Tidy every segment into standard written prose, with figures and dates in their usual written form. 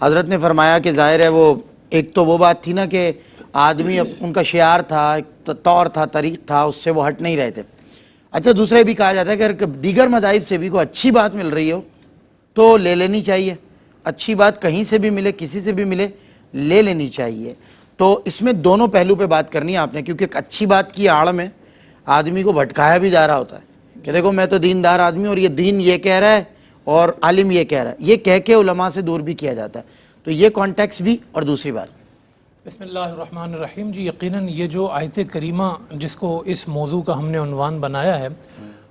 حضرت نے فرمایا کہ ظاہر ہے وہ ایک تو وہ بات تھی نا کہ آدمی ان کا شعار تھا، ایک طور تھا، طریق تھا، اس سے وہ ہٹ نہیں رہے تھے۔ اچھا دوسرا یہ بھی کہا جاتا ہے کہ اگر دیگر مذاہب سے بھی کوئی اچھی بات مل رہی ہو تو لے لینی چاہیے، اچھی بات کہیں سے بھی ملے، کسی سے بھی ملے، لے لینی چاہیے۔ تو اس میں دونوں پہلو پہ بات کرنی ہے آپ نے، کیونکہ ایک اچھی بات کی آڑ میں آدمی کو بھٹکایا بھی جا رہا ہوتا ہے کہ دیکھو میں تو دیندار آدمی اور یہ دین یہ کہہ رہا ہے اور عالم یہ کہہ رہا ہے، یہ کہہ کے علماء سے دور بھی کیا جاتا ہے۔ تو یہ کانٹیکس بھی، اور دوسری بات بسم اللہ الرحمن الرحیم۔ جی یقیناً یہ جو آیت کریمہ جس کو اس موضوع کا ہم نے عنوان بنایا ہے،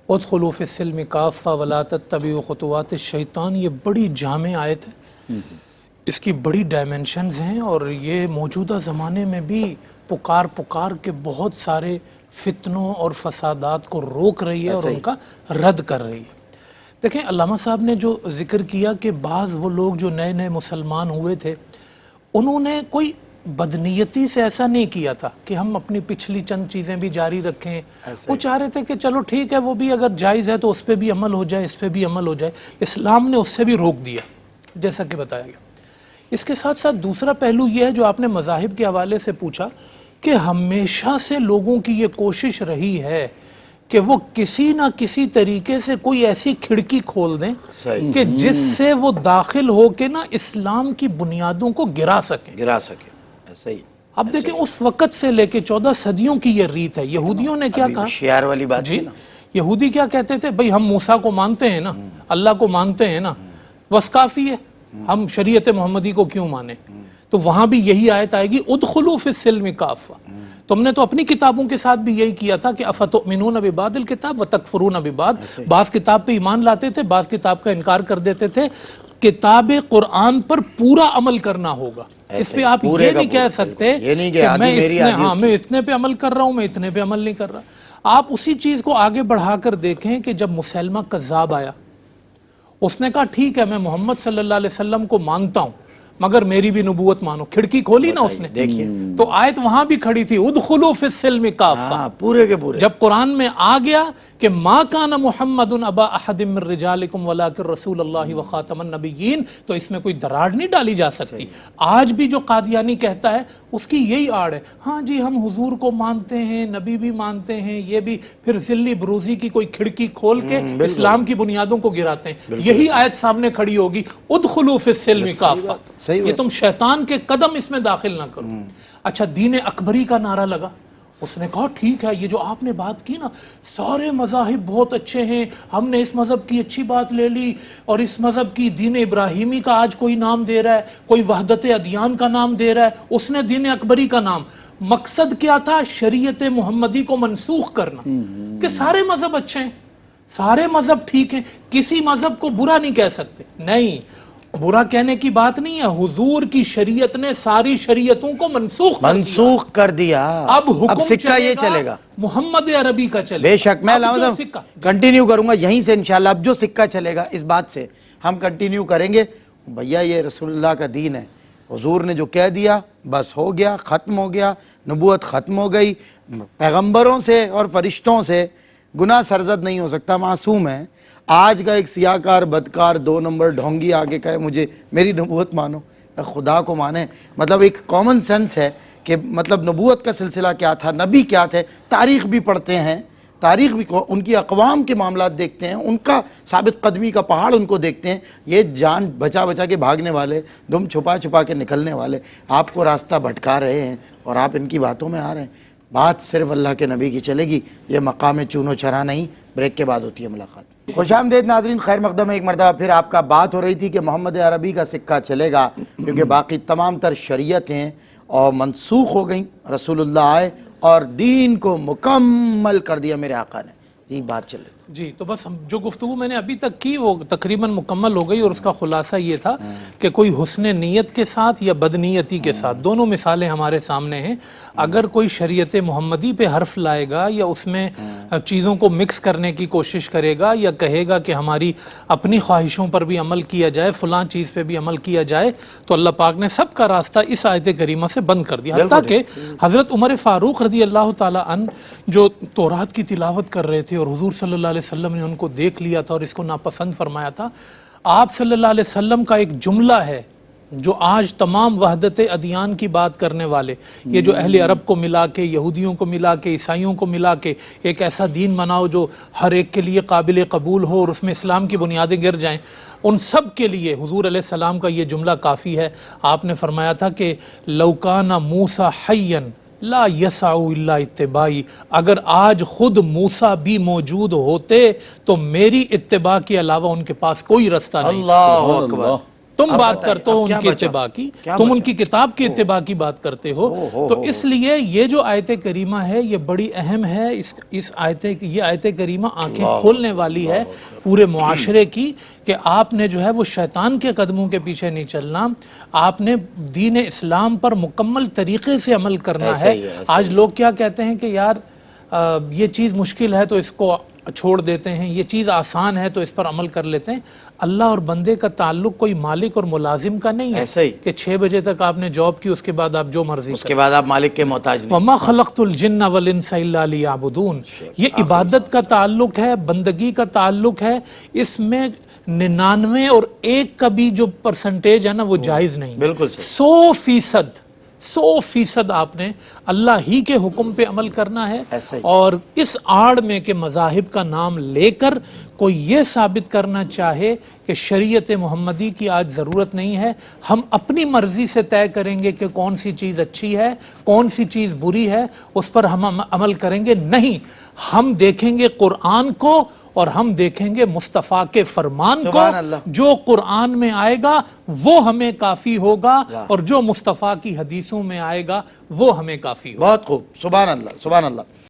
ادخلوا فی السلم کافہ ولا تتبعوا خطوات الشیطان، یہ بڑی جامع آیت ہے، اس کی بڑی ڈائمنشنز ہیں، اور یہ موجودہ زمانے میں بھی پکار کے بہت سارے فتنوں اور فسادات کو روک رہی ہے اور ان کا رد کر رہی ہے۔ دیکھیں علامہ صاحب نے جو ذکر کیا کہ بعض وہ لوگ جو نئے نئے مسلمان ہوئے تھے، انہوں نے کوئی بدنیتی سے ایسا نہیں کیا تھا کہ ہم اپنی پچھلی چند چیزیں بھی جاری رکھیں، وہ چاہ رہے تھے کہ چلو ٹھیک ہے وہ بھی اگر جائز ہے تو اس پہ بھی عمل ہو جائے، اس پہ بھی عمل ہو جائے۔ اسلام نے اس سے بھی روک دیا جیسا کہ بتایا گیا۔ اس کے ساتھ ساتھ دوسرا پہلو یہ ہے جو آپ نے مذاہب کے حوالے سے پوچھا، کہ ہمیشہ سے لوگوں کی یہ کوشش رہی ہے کہ وہ کسی نہ کسی طریقے سے کوئی ایسی کھڑکی کھول دیں کہ جس سے وہ داخل ہو کے نا اسلام کی بنیادوں کو گرا سکیں۔ ایسا ہی۔ اب دیکھیں اس وقت سے لے کے 14 صدیوں کی یہ ریت ہے۔ یہودیوں نے کیا کہا؟ شعار والی بات جی یہودی کیا کہتے تھے؟ بھئی ہم موسیٰ کو مانتے ہیں نا، اللہ کو مانتے ہیں نا، بس کافی ہے، ہم شریعت محمدی کو کیوں مانیں؟ تو وہاں بھی یہی آیت آئے گی ادخلوا فی السلم کافہ۔ تم نے تو اپنی کتابوں کے ساتھ بھی یہی کیا تھا کہ افتؤمنون ببعض الکتاب وتکفرون ببعض، بعض کتاب پہ ایمان لاتے تھے، بعض کتاب کا انکار کر دیتے تھے۔ کتاب قرآن پر پورا عمل کرنا ہوگا، اس پہ آپ یہ نہیں کہہ سکتے کہ میں اتنے پہ عمل کر رہا ہوں، میں اتنے پہ عمل نہیں کر رہا۔ آپ اسی چیز کو آگے بڑھا کر دیکھیں کہ جب مسلمہ کذاب آیا، اس نے کہا ٹھیک ہے میں محمد صلی اللہ علیہ وسلم کو مانتا ہوں مگر میری بھی نبوت مانو۔ کھڑکی کھولی نا اس نے، دیکھیے تو آیت وہاں بھی کھڑی تھی ادخلوا فی السلم کافہ، پورے کے پورے۔ جب قرآن میں آ گیا کہ ما کان محمد ابا احد من رجالکم ولکن رسول اللہ وخاتم النبیین، تو اس میں کوئی دراڑ نہیں ڈالی جا سکتی۔ آج بھی جو قادیانی کہتا ہے اس کی یہی آڑ ہے، ہاں جی ہم حضور کو مانتے ہیں، نبی بھی مانتے ہیں، یہ بھی، پھر ذلی بروزی کی کوئی کھڑکی کھول کے اسلام کی بنیادوں کو گراتے ہیں۔ یہی آیت سامنے کھڑی ہوگی ادخلوا فی السلم کافہ، یہ تم شیطان کے قدم اس میں داخل نہ کرو۔ اچھا دین اکبری کا نعرہ لگا، اس نے کہا ٹھیک ہے یہ جو آپ نے بات کی نا، سارے مذاہب بہت اچھے ہیں، ہم نے اس مذہب کی اچھی بات لے لی اور اس مذہب کی دین ابراہیمی کا آج کوئی نام دے رہا ہے، کوئی وحدت ادیان کا نام دے رہا ہے، اس نے دین اکبری کا نام۔ مقصد کیا تھا؟ شریعت محمدی کو منسوخ کرنا، کہ سارے مذہب اچھے ہیں، سارے مذہب ٹھیک ہیں، کسی مذہب کو برا نہیں کہہ سکتے۔ نہیں، برا کہنے کی بات نہیں ہے، حضور کی شریعت نے ساری شریعتوں کو منسوخ کر دیا۔ اب حکم سکہ یہ چلے گا محمد عربی کا چلے گا۔ بے شک میں کنٹینیو کروں گا یہیں سے انشاءاللہ۔ اب جو سکہ چلے گا اس بات سے ہم کنٹینیو کریں گے، بھیا یہ رسول اللہ کا دین ہے، حضور نے جو کہہ دیا بس ہو گیا، ختم ہو گیا، نبوت ختم ہو گئی، پیغمبروں سے اور فرشتوں سے گناہ سرزد نہیں ہو سکتا، معصوم ہے۔ آج کا ایک سیاہکار بدکار 2 نمبر ڈھونگی آگے کہے مجھے میری نبوت مانو، خدا کو مانے، مطلب ایک کامن سینس ہے کہ مطلب نبوت کا سلسلہ کیا تھا، نبی کیا تھے، تاریخ بھی پڑھتے ہیں، تاریخ بھی ان کی اقوام کے معاملات دیکھتے ہیں، ان کا ثابت قدمی کا پہاڑ ان کو دیکھتے ہیں۔ یہ جان بچا بچا کے بھاگنے والے، دم چھپا چھپا کے نکلنے والے آپ کو راستہ بھٹکا رہے ہیں اور آپ ان کی باتوں میں آ رہے ہیں۔ بات صرف اللہ کے نبی کی چلے گی، یہ مقام چون و چرا نہیں۔ بریک کے بعد ہوتی ہے ملاقات۔ خوش آمدید ناظرین، خیر مقدم ہے ایک مرتبہ پھر۔ آپ کا بات ہو رہی تھی کہ محمد عربی کا سکہ چلے گا کیونکہ باقی تمام تر شریعتیں اور منسوخ ہو گئیں، رسول اللہ آئے اور دین کو مکمل کر دیا میرے آقا نے۔ یہ بات چلے جی تو بس جو گفتگو میں نے ابھی تک کی وہ تقریباً مکمل ہو گئی، اور اس کا خلاصہ یہ تھا کہ کوئی حسن نیت کے ساتھ یا بدنیتی کے ساتھ، دونوں مثالیں ہمارے سامنے ہیں۔ اگر کوئی شریعت محمدی پہ حرف لائے گا یا اس میں چیزوں کو مکس کرنے کی کوشش کرے گا یا کہے گا کہ ہماری اپنی خواہشوں پر بھی عمل کیا جائے، فلاں چیز پہ بھی عمل کیا جائے، تو اللہ پاک نے سب کا راستہ اس آیت کریمہ سے بند کر دیا۔ حتیٰ کہ حضرت عمر فاروق رضی اللہ تعالیٰ عنہ جو تورات کی تلاوت کر رہے تھے اور حضور صلی اللہ علیہ وسلم نے ان کو دیکھ لیا تھا اور اس کو ناپسند فرمایا تھا، آپ صلی اللہ علیہ وسلم کا ایک جملہ ہے جو آج تمام وحدت ادیان کی بات کرنے والے، یہ جو اہل عرب کو ملا کے، یہودیوں کو ملا کے، عیسائیوں کو ملا کے ایک ایسا دین بناؤ جو ہر ایک کے لیے قابل قبول ہو اور اس میں اسلام کی بنیادیں گر جائیں، ان سب کے لیے حضور علیہ السلام کا یہ جملہ کافی ہے۔ آپ نے فرمایا تھا کہ لو کان موسیٰ حیا لا یسع الا اتباعی، اگر آج خود موسیٰ بھی موجود ہوتے تو میری اتباع کے علاوہ ان کے پاس کوئی رستہ نہیں۔ اللہ اکبر۔ تم اب بات بتائیے، کرتے ہو اب ان کیا کی بچا؟ اتباع کی، کیا تم ان بچا؟ کی کتاب کی اتباع کی بات کرتے ہو، تو اس لیے یہ جو آیت کریمہ ہے یہ بڑی اہم ہے۔ یہ آیت کریمہ آنکھیں کھولنے والی ہے پورے معاشرے کی کہ آپ نے جو ہے وہ شیطان کے قدموں کے پیچھے نہیں چلنا، آپ نے دین اسلام پر مکمل طریقے سے عمل کرنا ہے۔ آج لوگ کیا کہتے ہیں کہ یار یہ چیز مشکل ہے تو اس کو چھوڑ دیتے ہیں، یہ چیز آسان ہے تو اس پر عمل کر لیتے ہیں۔ اللہ اور بندے کا تعلق کوئی مالک اور ملازم کا نہیں ہے کہ 6 بجے تک آپ نے جاب کی، اس کے بعد آپ جو مرضی اس کے بعد آپ مالک کے محتاج نہیں۔ وَمَا خَلَقْتُ الْجِنَّ وَالْإِنسَ إِلَّا لِيَعْبُدُونَ، یہ عبادت کا تعلق ہے، بندگی کا تعلق ہے، اس میں 99 اور 1 کا بھی جو پرسنٹیج ہے نا وہ جائز نہیں۔ بالکل صحیح۔ 100% آپ نے اللہ ہی کے حکم پہ عمل کرنا ہے، ایسا ہی۔ اور اس آڑ میں کہ مذاہب کا نام لے کر کوئی یہ ثابت کرنا چاہے کہ شریعت محمدی کی آج ضرورت نہیں ہے، ہم اپنی مرضی سے طے کریں گے کہ کون سی چیز اچھی ہے کون سی چیز بری ہے، اس پر ہم عمل کریں گے، نہیں، ہم دیکھیں گے قرآن کو اور ہم دیکھیں گے مصطفیٰ کے فرمان کو۔ سبحان اللہ۔ جو قرآن میں آئے گا وہ ہمیں کافی ہوگا، اور جو مصطفیٰ کی حدیثوں میں آئے گا وہ ہمیں کافی ہوگا۔ بہت خوب، سبحان اللہ، سبحان اللہ۔